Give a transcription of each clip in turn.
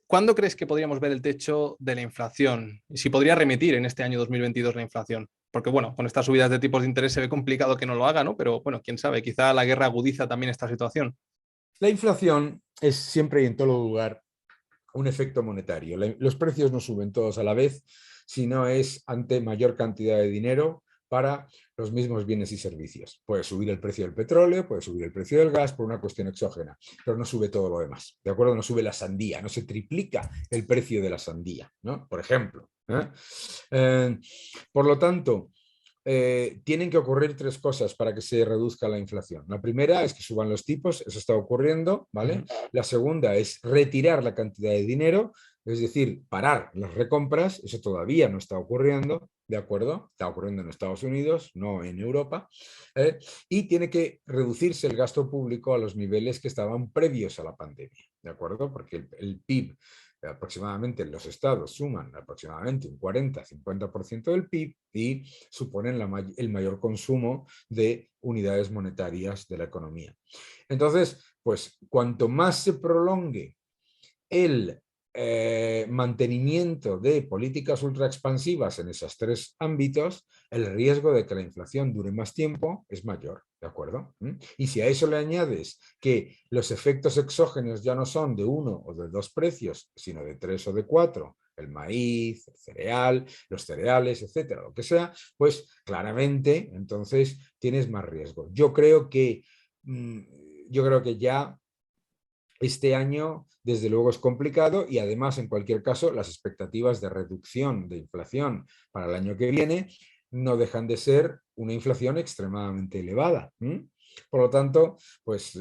¿Cuándo crees que podríamos ver el techo de la inflación? Y si podría remitir en este año 2022 la inflación. Porque, bueno, con estas subidas de tipos de interés se ve complicado que no lo haga, ¿no? Pero, bueno, quién sabe, quizá la guerra agudiza también esta situación. La inflación es siempre y en todo lugar un efecto monetario. Los precios no suben todos a la vez, sino es ante mayor cantidad de dinero para los mismos bienes y servicios. Puede subir el precio del petróleo, puede subir el precio del gas por una cuestión exógena, pero no sube todo lo demás. ¿De acuerdo? No sube la sandía, no se triplica el precio de la sandía, ¿no? Por ejemplo. Eh, por lo tanto, tienen que ocurrir tres cosas para que se reduzca la inflación. La primera es que suban los tipos, eso está ocurriendo, ¿vale? La segunda es retirar la cantidad de dinero, es decir, parar las recompras, eso todavía no está ocurriendo, ¿de acuerdo? Está ocurriendo en Estados Unidos, no en Europa. Y tiene que reducirse el gasto público a los niveles que estaban previos a la pandemia, ¿de acuerdo? Porque el PIB aproximadamente en los estados suman aproximadamente un 40-50% del PIB y suponen el mayor consumo de unidades monetarias de la economía. Entonces, pues cuanto más se prolongue el mantenimiento de políticas ultraexpansivas en esos tres ámbitos, el riesgo de que la inflación dure más tiempo es mayor, ¿de acuerdo? Y si a eso le añades que los efectos exógenos ya no son de uno o de dos precios, sino de tres o de cuatro, el maíz, el cereal, los cereales, etcétera, lo que sea, pues claramente entonces tienes más riesgo. Yo creo que ya este año, desde luego, es complicado y además, en cualquier caso, las expectativas de reducción de inflación para el año que viene no dejan de ser una inflación extremadamente elevada. Por lo tanto, pues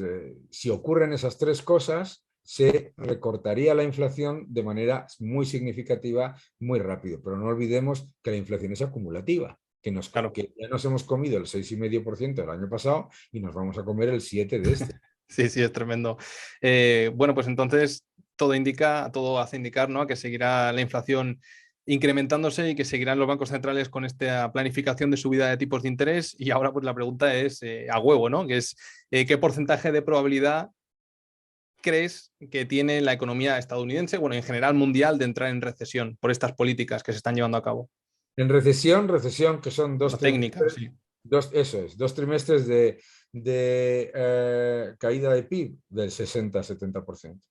si ocurren esas tres cosas, se recortaría la inflación de manera muy significativa, muy rápido. Pero no olvidemos que la inflación es acumulativa. Claro. Que ya nos hemos comido el 6,5% del año pasado y nos vamos a comer el 7% de este. Sí, sí, es tremendo. Bueno, pues entonces todo hace indicar, ¿no?, que seguirá la inflación incrementándose y que seguirán los bancos centrales con esta planificación de subida de tipos de interés. Y ahora pues la pregunta es a huevo, ¿no? Que es ¿qué porcentaje de probabilidad crees que tiene la economía estadounidense, bueno, en general mundial, de entrar en recesión por estas políticas que se están llevando a cabo? En recesión, que son La técnica, sí. dos trimestres de caída de PIB del 60-70%.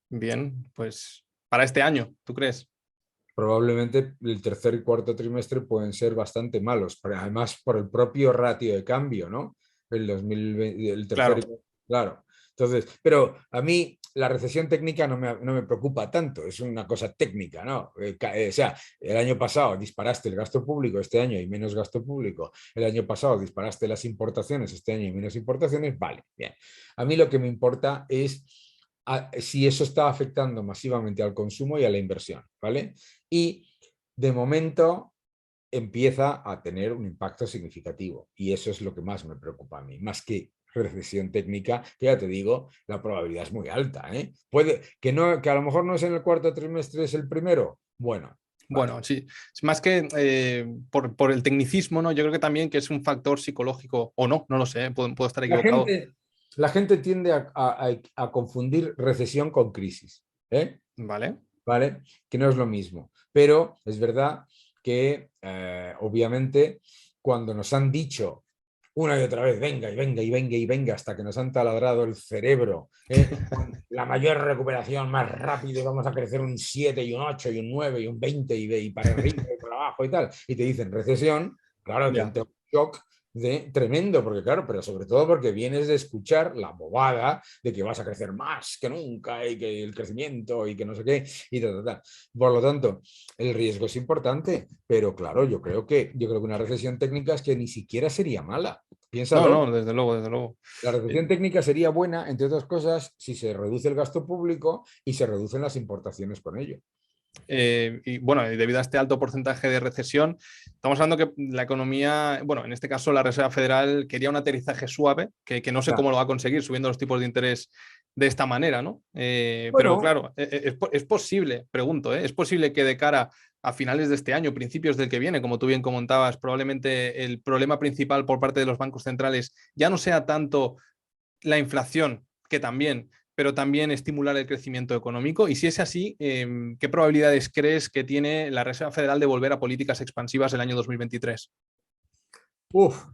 Bien, pues para este año, ¿tú crees? Probablemente el tercer y cuarto trimestre pueden ser bastante malos, pero además por el propio ratio de cambio, ¿no? El 2020, el tercer Claro. y claro. Entonces, pero a mí la recesión técnica no me preocupa tanto, es una cosa técnica, ¿no? O sea, el año pasado disparaste el gasto público, este año hay menos gasto público, el año pasado disparaste las importaciones, este año hay menos importaciones, vale, bien. A mí lo que me importa es si eso está afectando masivamente al consumo y a la inversión, ¿vale? Y de momento empieza a tener un impacto significativo y eso es lo que más me preocupa a mí, más que recesión técnica, que ya te digo, la probabilidad es muy alta, ¿eh? Puede que a lo mejor no es en el cuarto trimestre, es el primero. Bueno, vale. Bueno, sí, es más que por el tecnicismo, ¿no? Yo creo que también que es un factor psicológico, o no, no lo sé, puedo estar La equivocado. gente, la gente tiende a confundir recesión con crisis, ¿eh? Vale. ¿Vale? Que no es lo mismo. Pero es verdad que, obviamente, cuando nos han dicho una y otra vez, venga y venga y venga y venga, hasta que nos han taladrado el cerebro, con la mayor recuperación más rápido, y vamos a crecer un 7 y un 8 y un 9 y un 20 y para arriba y para abajo y tal, y te dicen recesión, claro, te Ya. entra un shock tremendo, porque claro, pero sobre todo porque vienes de escuchar la bobada de que vas a crecer más que nunca y que el crecimiento y que no sé qué y tal, tal, tal. Por lo tanto, el riesgo es importante, pero claro, yo creo que una recesión técnica es que ni siquiera sería mala. No, Piénsalo. no, desde luego, desde luego. La recesión técnica sería buena, entre otras cosas, si se reduce el gasto público y se reducen las importaciones con ello. Y bueno, debido a este alto porcentaje de recesión, estamos hablando que la economía, bueno, en este caso la Reserva Federal quería un aterrizaje suave, que no sé Ya. cómo lo va a conseguir subiendo los tipos de interés de esta manera, ¿no? Pero Bueno, claro, es posible, pregunto, ¿eh? ¿Es posible que de cara a finales de este año, principios del que viene, como tú bien comentabas, probablemente el problema principal por parte de los bancos centrales ya no sea tanto la inflación, que también, pero también estimular el crecimiento económico? Y si es así, ¿qué probabilidades crees que tiene la Reserva Federal de volver a políticas expansivas el año 2023? Uf,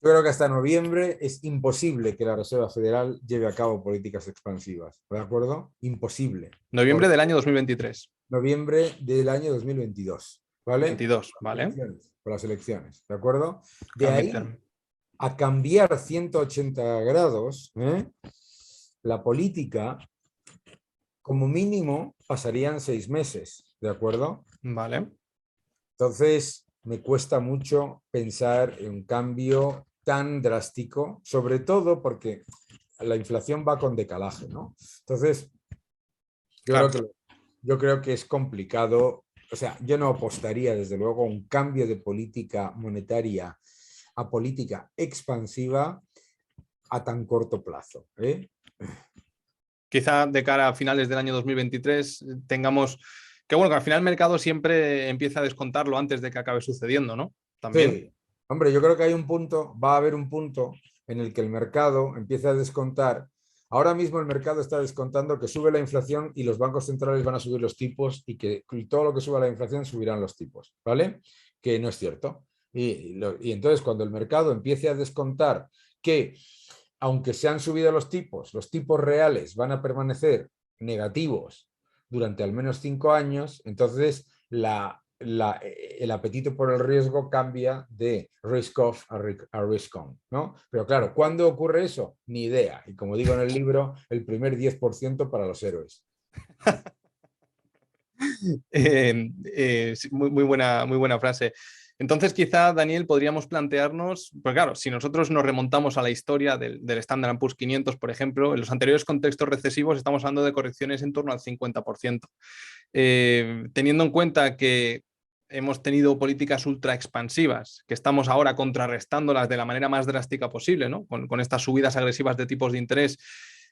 yo creo que hasta noviembre es imposible que la Reserva Federal lleve a cabo políticas expansivas, ¿de acuerdo? Imposible. Noviembre Por del año 2023. noviembre del año 2022, ¿vale? 22, ¿vale? Por las elecciones, ¿de acuerdo? De Claro, ahí midterm. a cambiar 180 grados, la política, como mínimo, pasarían 6 meses, ¿de acuerdo? Vale. Entonces, me cuesta mucho pensar en un cambio tan drástico, sobre todo porque la inflación va con decalaje, ¿no? Entonces, yo creo Claro. que, yo creo que es complicado, o sea, yo no apostaría desde luego a un cambio de política monetaria a política expansiva a tan corto plazo, ¿eh? Quizá de cara a finales del año 2023 tengamos que, bueno, que al final el mercado siempre empieza a descontarlo antes de que acabe sucediendo, ¿no? También. Sí, hombre, yo creo que hay un punto, va a haber un punto en el que el mercado empieza a descontar. Ahora mismo el mercado está descontando que sube la inflación y los bancos centrales van a subir los tipos y que todo lo que suba la inflación subirán los tipos, ¿vale? Que no es cierto. Y entonces cuando el mercado empiece a descontar que aunque se han subido los tipos reales van a permanecer negativos durante al menos 5 años, entonces el apetito por el riesgo cambia de risk off a risk on, ¿no? Pero claro, ¿cuándo ocurre eso? Ni idea. Y como digo en el libro, el primer 10% para los héroes. Sí, muy buena frase. Entonces, quizá, Daniel, podríamos plantearnos, pues claro, si nosotros nos remontamos a la historia del Standard & Poor's 500, por ejemplo, en los anteriores contextos recesivos estamos hablando de correcciones en torno al 50%. Teniendo en cuenta que hemos tenido políticas ultra expansivas, que estamos ahora contrarrestándolas de la manera más drástica posible, ¿no? Con estas subidas agresivas de tipos de interés,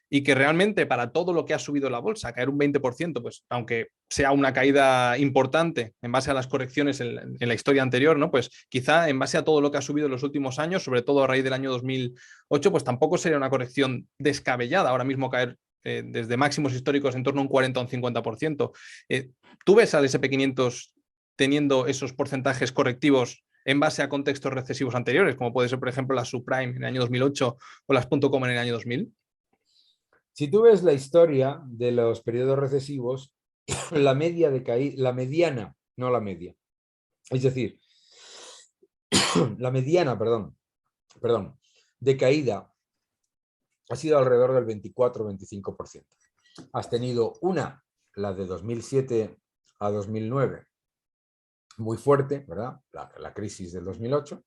y que realmente para todo lo que ha subido la bolsa, caer un 20%, pues aunque sea una caída importante en base a las correcciones en la historia anterior, ¿no? Pues quizá en base a todo lo que ha subido en los últimos años, sobre todo a raíz del año 2008, pues tampoco sería una corrección descabellada ahora mismo caer desde máximos históricos en torno a un 40 o un 50%. ¿Tú ves al SP500 teniendo esos porcentajes correctivos en base a contextos recesivos anteriores, como puede ser, por ejemplo, la subprime en el año 2008 o las .com en el año 2000? Si tú ves la historia de los periodos recesivos, la media de caída, la mediana, no la media. Es decir, la mediana, perdón, de caída ha sido alrededor del 24-25%. Has tenido una, la de 2007 a 2009, muy fuerte, ¿verdad? La crisis del 2008,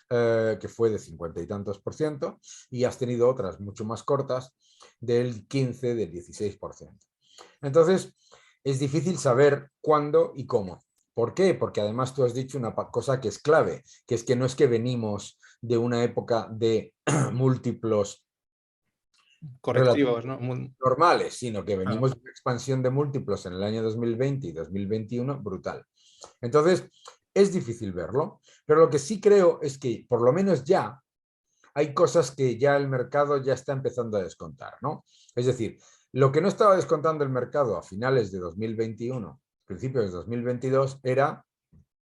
que fue de 50 y tantos por ciento, y has tenido otras mucho más cortas del 15, del 16%. Entonces, es difícil saber cuándo y cómo. ¿Por qué? Porque además tú has dicho una cosa que es clave, que es que no es que venimos de una época de múltiplos Correctivos, ¿no? normales, sino que Claro. venimos de una expansión de múltiplos en el año 2020 y 2021 brutal. Entonces, es difícil verlo, pero lo que sí creo es que por lo menos ya hay cosas que ya el mercado ya está empezando a descontar, ¿no? Es decir, lo que no estaba descontando el mercado a finales de 2021, principios de 2022, era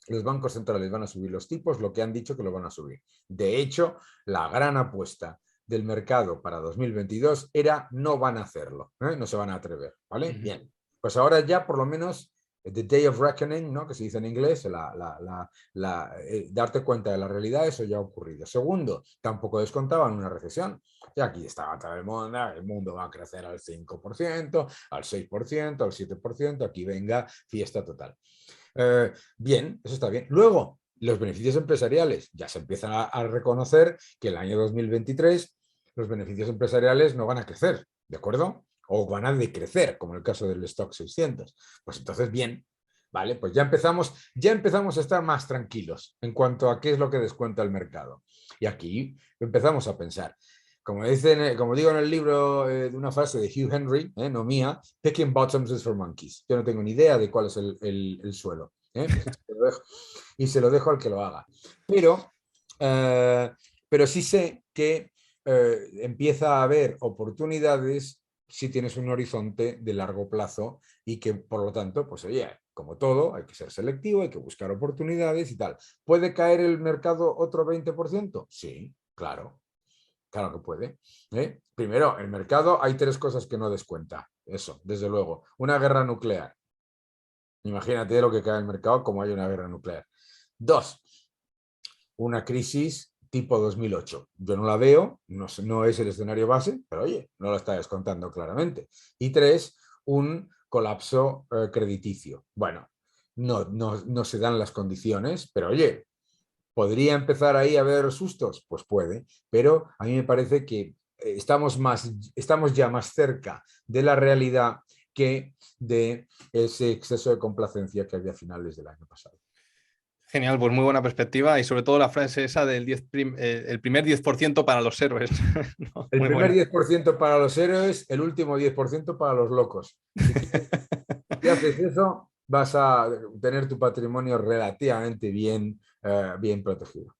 los bancos centrales van a subir los tipos, lo que han dicho que lo van a subir. De hecho, la gran apuesta del mercado para 2022 era no van a hacerlo, ¿eh? No se van a atrever, ¿vale? Bien, pues ahora ya por lo menos the day of reckoning, ¿no? Que se dice en inglés, darte cuenta de la realidad, eso ya ha ocurrido. Segundo, tampoco descontaban una recesión. Y aquí estaba todo el mundo va a crecer al 5%, al 6%, al 7%, aquí venga fiesta total. Bien, eso está bien. Luego, los beneficios empresariales. Ya se empiezan a reconocer que el año 2023 los beneficios empresariales no van a crecer, ¿de acuerdo? O van a decrecer, como el caso del stock 600. Pues entonces, bien, ¿vale? Pues ya empezamos a estar más tranquilos en cuanto a qué es lo que descuenta el mercado. Y aquí empezamos a pensar. Como digo en el libro de una frase de Hugh Henry, no mía, picking bottoms is for monkeys. Yo no tengo ni idea de cuál es el suelo. Y se lo dejo al que lo haga. Pero sí sé que empieza a haber oportunidades si tienes un horizonte de largo plazo y que, por lo tanto, pues oye, como todo, hay que ser selectivo, hay que buscar oportunidades y tal. ¿Puede caer el mercado otro 20%? Sí, claro. Claro que puede. Primero, el mercado, hay tres cosas que no descuenta. Eso, desde luego. Una guerra nuclear. Imagínate lo que cae el mercado como hay una guerra nuclear. Dos, una crisis tipo 2008. Yo no la veo, no es el escenario base, pero oye, no lo está descontando claramente. Y tres, un colapso crediticio. Bueno, no se dan las condiciones, pero oye, ¿podría empezar ahí a haber sustos? Pues puede, pero a mí me parece que estamos ya más cerca de la realidad que de ese exceso de complacencia que había a finales del año pasado. Genial, pues muy buena perspectiva y sobre todo la frase esa del el primer 10% para los héroes. No, El muy primer buena. 10% para los héroes, el último 10% para los locos. Si haces eso, vas a tener tu patrimonio relativamente bien protegido.